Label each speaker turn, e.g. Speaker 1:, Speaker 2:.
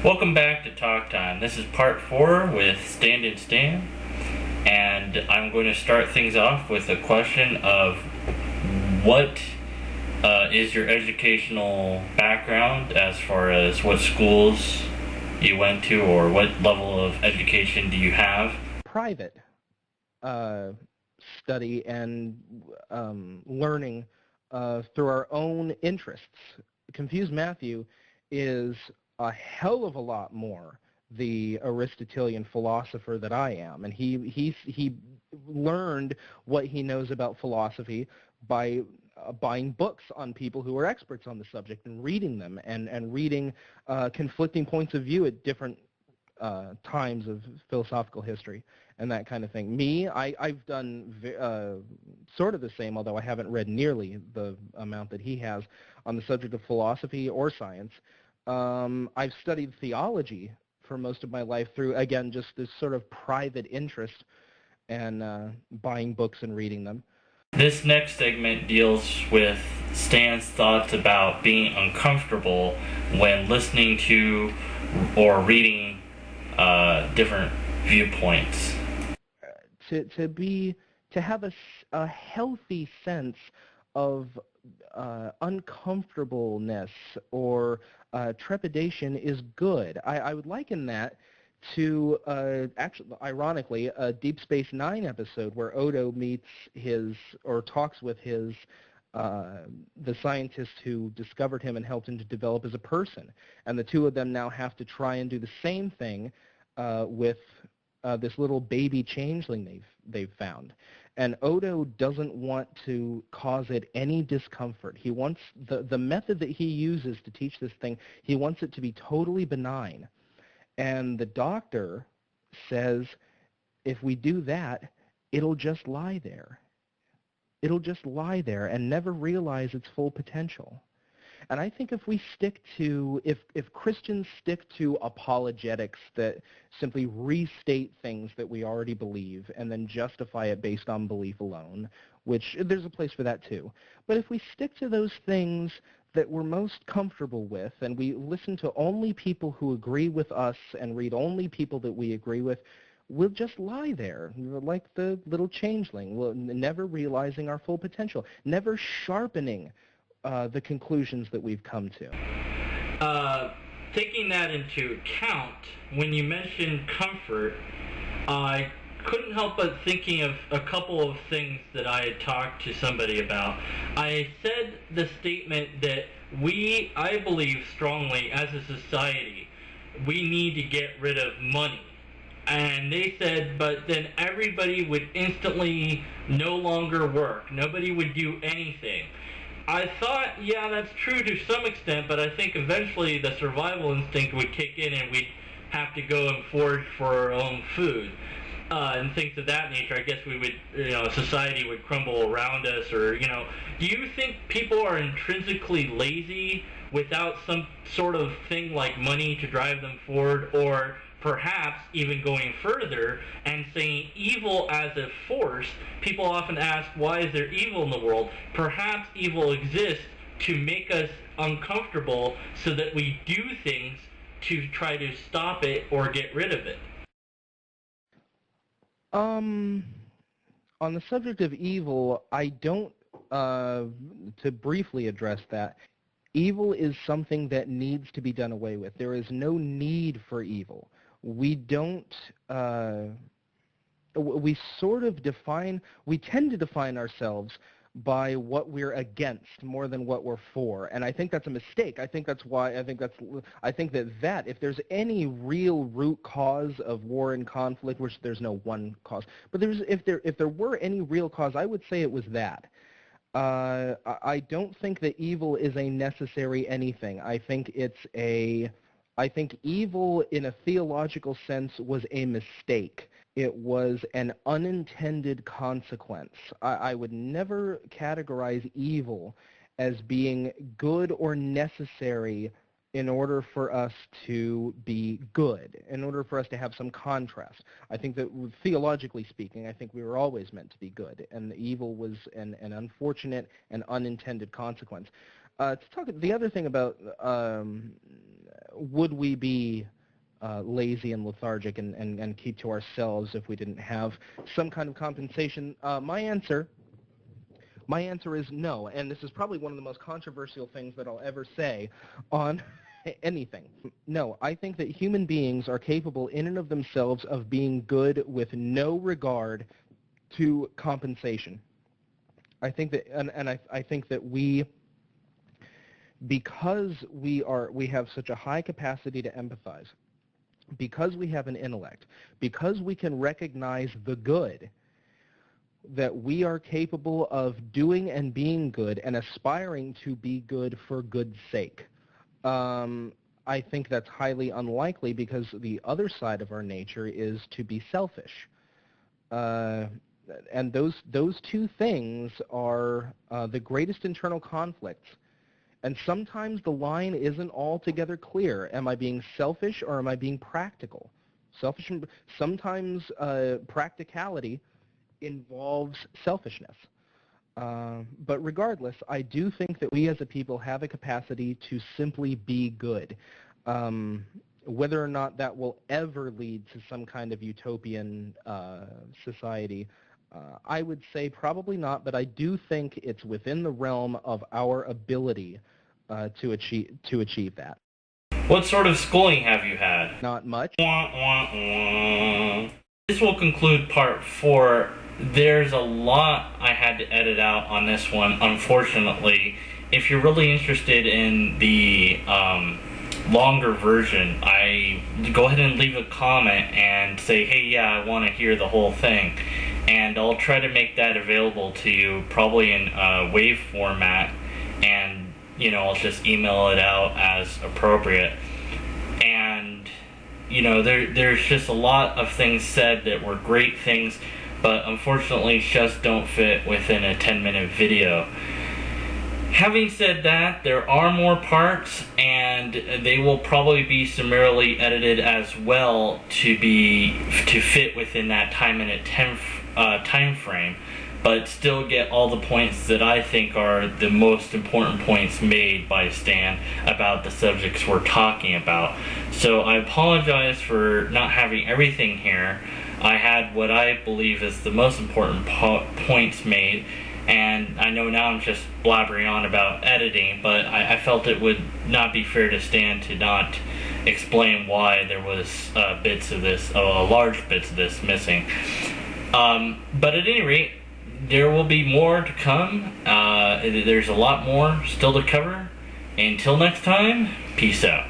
Speaker 1: Welcome back to Talk Time. This is part 4 with Stand and Stan, and I'm going to start things off with a question of what is your educational background as far as what schools you went to or what level of education do you have?
Speaker 2: Private uh, study and learning through our own interests. Confused Matthew is a hell of a lot more the Aristotelian philosopher that I am, and he learned what he knows about philosophy by buying books on people who are experts on the subject and reading them and reading conflicting points of view at different times of philosophical history and that kind of thing. I've done sort of the same, although I haven't read nearly the amount that he has on the subject of philosophy or science. I've studied theology for most of my life through, again, just this sort of private interest and buying books and reading them.
Speaker 1: This next segment deals with Stan's thoughts about being uncomfortable when listening to or reading different viewpoints.
Speaker 2: To have a healthy sense of uncomfortableness or trepidation is good. I would liken that to actually, ironically, a Deep Space Nine episode where Odo meets his or talks with his the scientist who discovered him and helped him to develop as a person, and the two of them now have to try and do the same thing with this little baby changeling they've found. And Odo doesn't want to cause it any discomfort. He wants the method that he uses to teach this thing, he wants it to be totally benign. And the doctor says, if we do that, it'll just lie there. It'll just lie there and never realize its full potential. And I think if we stick to, if Christians stick to apologetics that simply restate things that we already believe and then justify it based on belief alone, which there's a place for that too. But if we stick to those things that we're most comfortable with and we listen to only people who agree with us and read only people that we agree with, we'll just lie there, like the little changeling, never realizing our full potential, never sharpening the conclusions that we've come to.
Speaker 1: Taking that into account, when you mentioned comfort, I couldn't help but thinking of a couple of things that I had talked to somebody about. I said the statement that I believe strongly as a society, we need to get rid of money. And they said, but then everybody would instantly no longer work. Nobody would do anything. I thought, yeah, that's true to some extent, but I think eventually the survival instinct would kick in and we'd have to go and forage for our own food. And things of that nature. I guess we would, society would crumble around us, or, do you think people are intrinsically lazy without some sort of thing like money to drive them forward, or perhaps even going further and saying evil as a force? People often ask, why is there evil in the world? Perhaps evil exists to make us uncomfortable so that we do things to try to stop it or get rid of it.
Speaker 2: Um, on the subject of evil, I don't, to briefly address that, evil is something that needs to be done away with. There is no need for evil. We don't, we sort of define, we tend to define ourselves by what we're against more than what we're for. And I think that's a mistake. I think that's why, I think that if there's any real root cause of war and conflict, which there's no one cause, but if there were any real cause, I would say it was that. I don't think that evil is a necessary anything. I think evil in a theological sense was a mistake. It was an unintended consequence. I would never categorize evil as being good or necessary in order for us to be good, in order for us to have some contrast. I think that theologically speaking, I think we were always meant to be good, and the evil was an unfortunate and unintended consequence. To talk, the other thing about would we be lazy and lethargic and keep to ourselves if we didn't have some kind of compensation? My answer is no, and this is probably one of the most controversial things that I'll ever say on anything. No, I think that human beings are capable in and of themselves of being good with no regard to compensation. I think that, and I think that because we have such a high capacity to empathize, because we have an intellect, because we can recognize the good, that we are capable of doing and being good and aspiring to be good for good's sake. I think that's highly unlikely because the other side of our nature is to be selfish. And those two things are the greatest internal conflicts. And sometimes the line isn't altogether clear. Am I being selfish or am I being practical? Sometimes practicality involves selfishness. But regardless, I do think that we as a people have a capacity to simply be good. Whether or not that will ever lead to some kind of utopian society, I would say probably not, but I do think it's within the realm of our ability to achieve that.
Speaker 1: What sort of schooling have you had?
Speaker 2: Not much.
Speaker 1: This will conclude part 4. There's a lot I had to edit out on this one, unfortunately. If you're really interested in the longer version, I go ahead and leave a comment and say, hey, yeah, I want to hear the whole thing. And I'll try to make that available to you, probably in WAV format, and I'll just email it out as appropriate. And there's just a lot of things said that were great things, but unfortunately just don't fit within a 10-minute video. Having said that, there are more parts, and they will probably be summarily edited as well to fit within that time frame, but still get all the points that I think are the most important points made by Stan about the subjects we're talking about. So I apologize for not having everything here. I had what I believe is the most important points made, and I know now I'm just blabbering on about editing, but I felt it would not be fair to Stan to not explain why there was large bits of this missing. But at any rate, there will be more to come. There's a lot more still to cover. Until next time, peace out.